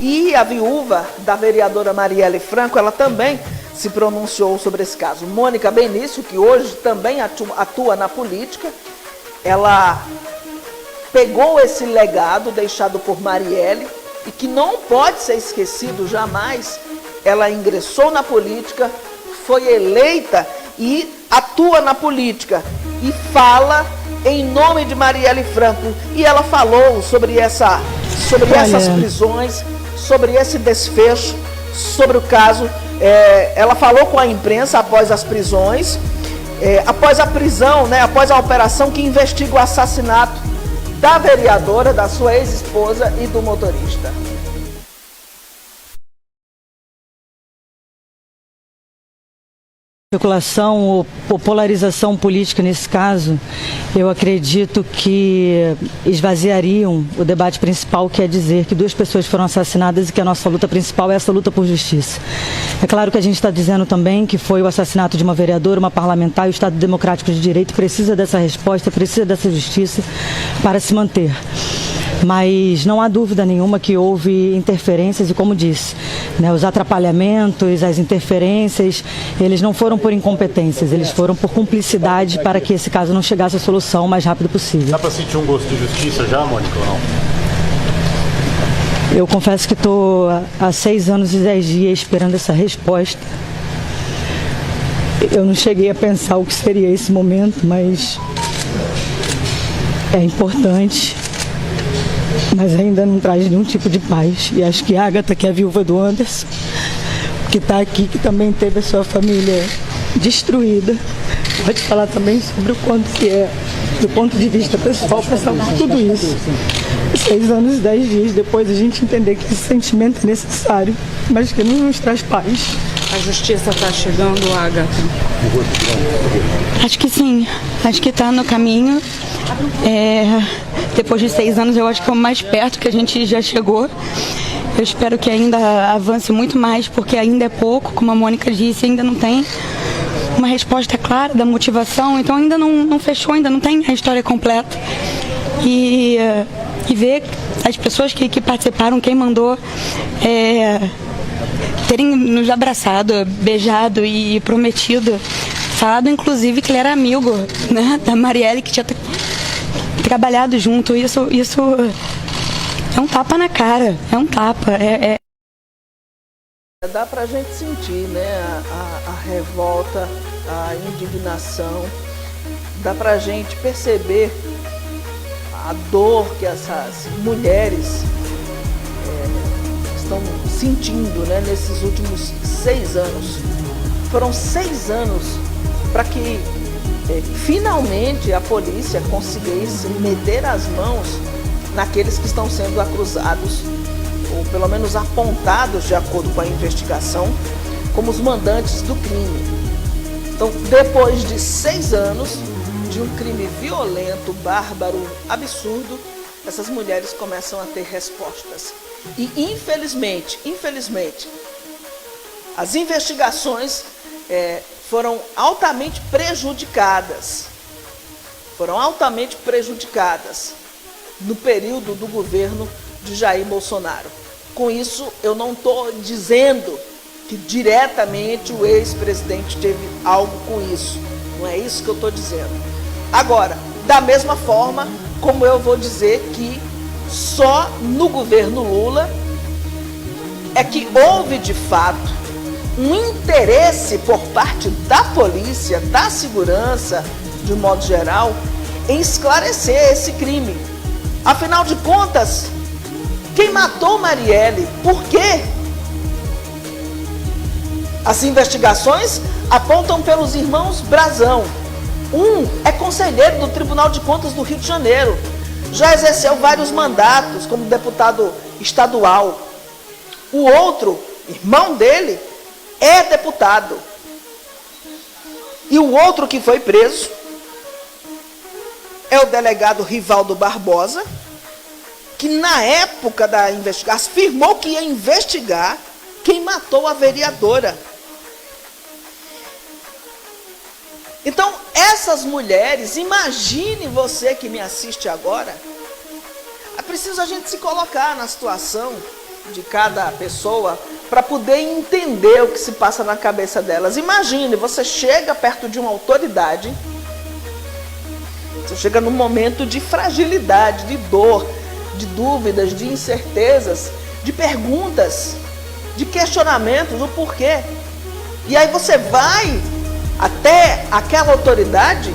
E a viúva da vereadora Marielle Franco, ela também se pronunciou sobre esse caso. Mônica Benício, que hoje também atua na política, ela pegou esse legado deixado por Marielle e que não pode ser esquecido jamais. Ela ingressou na política, foi eleita e atua na política e fala em nome de Marielle Franco. E ela falou sobre essas prisões, sobre esse desfecho, sobre o caso. Ela falou com a imprensa após as prisões, após a prisão, após a operação que investiga o assassinato da vereadora, da sua ex-esposa e do motorista. Especulação ou polarização política nesse caso, eu acredito que esvaziariam o debate principal, que é dizer que 2 pessoas foram assassinadas e que a nossa luta principal é essa luta por justiça. É claro que a gente está dizendo também que foi o assassinato de uma vereadora, uma parlamentar, e o Estado Democrático de Direito precisa dessa resposta, precisa dessa justiça para se manter. Mas não há dúvida nenhuma que houve interferências e, como disse, os atrapalhamentos, as interferências, eles não foram por incompetências, eles foram por cumplicidade para que esse caso não chegasse à solução o mais rápido possível. Dá para sentir um gosto de justiça já, Mônica, ou não? Eu confesso que estou há 6 anos e 10 dias esperando essa resposta. Eu não cheguei a pensar o que seria esse momento, mas é importante. Mas ainda não traz nenhum tipo de paz. E acho que a Agatha, que é a viúva do Anderson, que está aqui, que também teve a sua família destruída, pode falar também sobre o quanto que é, do ponto de vista pessoal, passar por tudo isso. 6 anos e 10 dias depois a gente entender que esse sentimento é necessário, mas que não nos traz paz. A justiça está chegando, Agatha? Acho que sim, acho que está no caminho. Depois de 6 anos, eu acho que é o mais perto que a gente já chegou. Eu espero que ainda avance muito mais, porque ainda é pouco, como a Mônica disse, ainda não tem uma resposta clara da motivação, então ainda não fechou, ainda não tem a história completa. E ver as pessoas que participaram, quem mandou, terem nos abraçado, beijado e prometido, falado inclusive que ele era amigo, da Marielle, que tinha trabalhado junto. Isso é um tapa na cara, é um tapa. Dá pra gente sentir, a revolta, a indignação, dá pra gente perceber a dor que essas mulheres estão sentindo, nesses últimos 6 anos. Foram 6 anos para que finalmente a polícia conseguisse meter as mãos naqueles que estão sendo acusados, ou pelo menos apontados, de acordo com a investigação, como os mandantes do crime. Então, depois de 6 anos de um crime violento, bárbaro, absurdo, essas mulheres começam a ter respostas. E infelizmente, as investigações foram altamente prejudicadas. No período do governo de Jair Bolsonaro. Com isso, eu não estou dizendo que diretamente o ex-presidente teve algo com isso. Não é isso que eu estou dizendo. Agora, da mesma forma como eu vou dizer que só no governo Lula é que houve, de fato, um interesse por parte da polícia, da segurança, de um modo geral, em esclarecer esse crime. Afinal de contas, quem matou Marielle? Por quê? As investigações apontam pelos irmãos Brazão. Um é conselheiro do Tribunal de Contas do Rio de Janeiro. Já exerceu vários mandatos como deputado estadual. O outro, irmão dele, é deputado. E o outro que foi preso é o delegado Rivaldo Barbosa, que na época da investigação afirmou que ia investigar quem matou a vereadora. Então, essas mulheres, imagine você que me assiste agora, é preciso a gente se colocar na situação de cada pessoa para poder entender o que se passa na cabeça delas. Imagine, você chega perto de uma autoridade, você chega num momento de fragilidade, de dor, de dúvidas, de incertezas, de perguntas, de questionamentos, do porquê. E aí você vai até aquela autoridade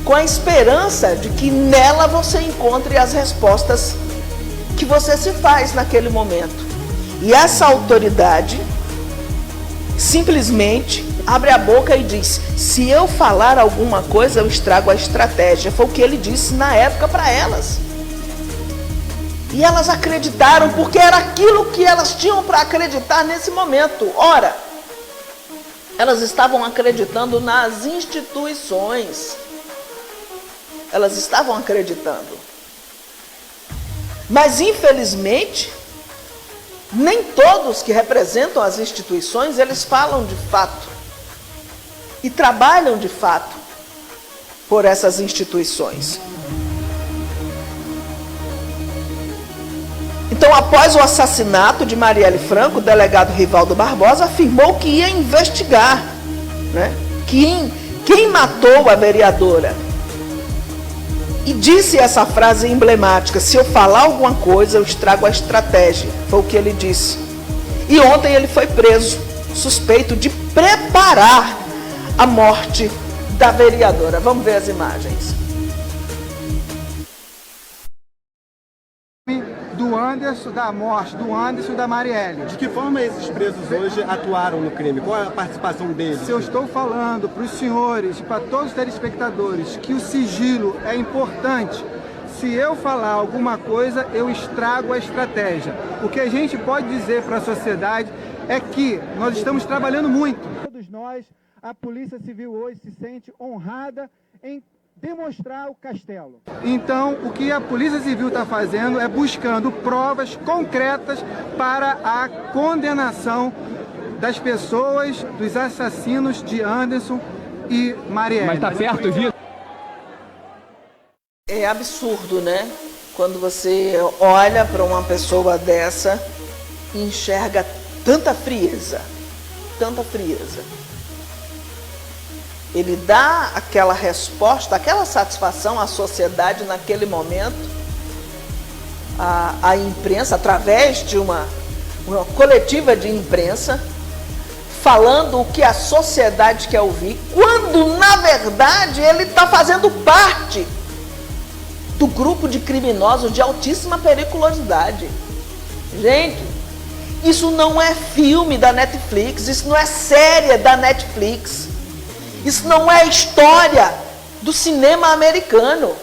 com a esperança de que nela você encontre as respostas que você se faz naquele momento. E essa autoridade simplesmente abre a boca e diz: se eu falar alguma coisa, eu estrago a estratégia. Foi o que ele disse na época para elas. E elas acreditaram porque era aquilo que elas tinham para acreditar nesse momento. Ora, elas estavam acreditando nas instituições. Elas estavam acreditando. Mas, infelizmente, nem todos que representam as instituições, eles falam de fato e trabalham de fato por essas instituições. Então, após o assassinato de Marielle Franco, o delegado Rivaldo Barbosa afirmou que ia investigar, né? Quem matou a vereadora. E disse essa frase emblemática: se eu falar alguma coisa, eu estrago a estratégia. Foi o que ele disse. E ontem ele foi preso, suspeito de preparar a morte da vereadora. Vamos ver as imagens. Do Anderson, da morte do Anderson e da Marielle. De que forma esses presos hoje atuaram no crime? Qual é a participação deles? Se eu estou falando para os senhores e para todos os telespectadores que o sigilo é importante, se eu falar alguma coisa, eu estrago a estratégia. O que a gente pode dizer para a sociedade é que nós estamos trabalhando muito. Todos nós, a Polícia Civil hoje se sente honrada em demonstrar o castelo. Então, o que a Polícia Civil está fazendo é buscando provas concretas para a condenação das pessoas, dos assassinos de Anderson e Marielle. Mas está perto disso? É absurdo, né? Quando você olha para uma pessoa dessa e enxerga tanta frieza, tanta frieza. Ele dá aquela resposta, aquela satisfação à sociedade naquele momento, à imprensa, através de uma coletiva de imprensa, falando o que a sociedade quer ouvir, quando, na verdade, ele está fazendo parte do grupo de criminosos de altíssima periculosidade. Gente, isso não é filme da Netflix, isso não é série da Netflix. Isso não é história do cinema americano.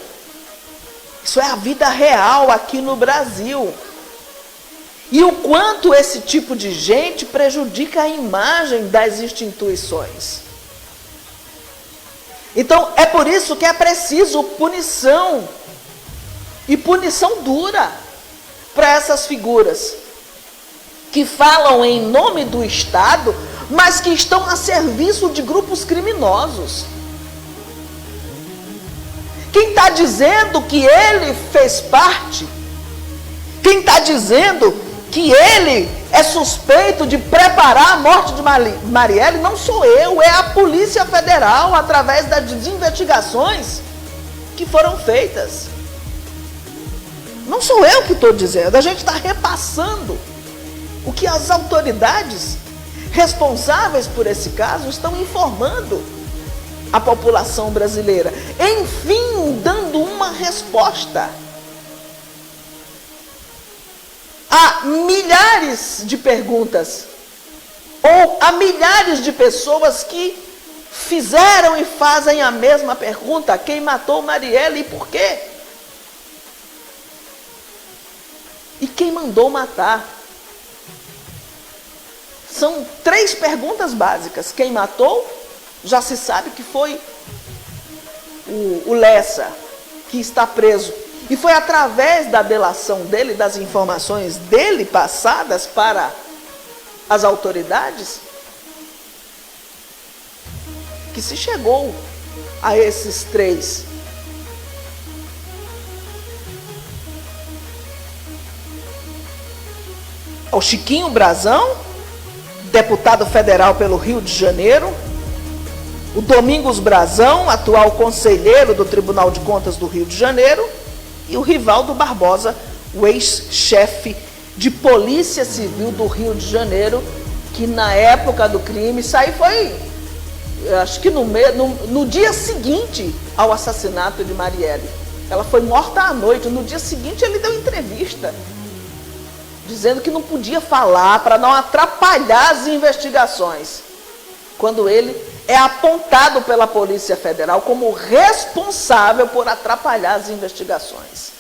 Isso é a vida real aqui no Brasil. E o quanto esse tipo de gente prejudica a imagem das instituições. Então, é por isso que é preciso punição. E punição dura para essas figuras que falam em nome do Estado, mas que estão a serviço de grupos criminosos. Quem está dizendo que ele fez parte, quem está dizendo que ele é suspeito de preparar a morte de Marielle, não sou eu, é a Polícia Federal, através das investigações que foram feitas. Não sou eu que estou dizendo, a gente está repassando o que as autoridades responsáveis por esse caso estão informando a população brasileira. Enfim, dando uma resposta a milhares de perguntas ou a milhares de pessoas que fizeram e fazem a mesma pergunta: quem matou Marielle e por quê? E quem mandou matar? São 3 perguntas básicas. Quem matou? Já se sabe que foi o Lessa, que está preso. E foi através da delação dele, das informações dele passadas para as autoridades, que se chegou a esses 3. ao Chiquinho Brazão, deputado federal pelo Rio de Janeiro, o Domingos Brazão, atual conselheiro do Tribunal de Contas do Rio de Janeiro, e o Rivaldo Barbosa, o ex-chefe de Polícia Civil do Rio de Janeiro, que na época do crime, isso aí foi, acho que no dia seguinte ao assassinato de Marielle. Ela foi morta à noite, no dia seguinte ele deu entrevista, dizendo que não podia falar para não atrapalhar as investigações, quando ele é apontado pela Polícia Federal como responsável por atrapalhar as investigações.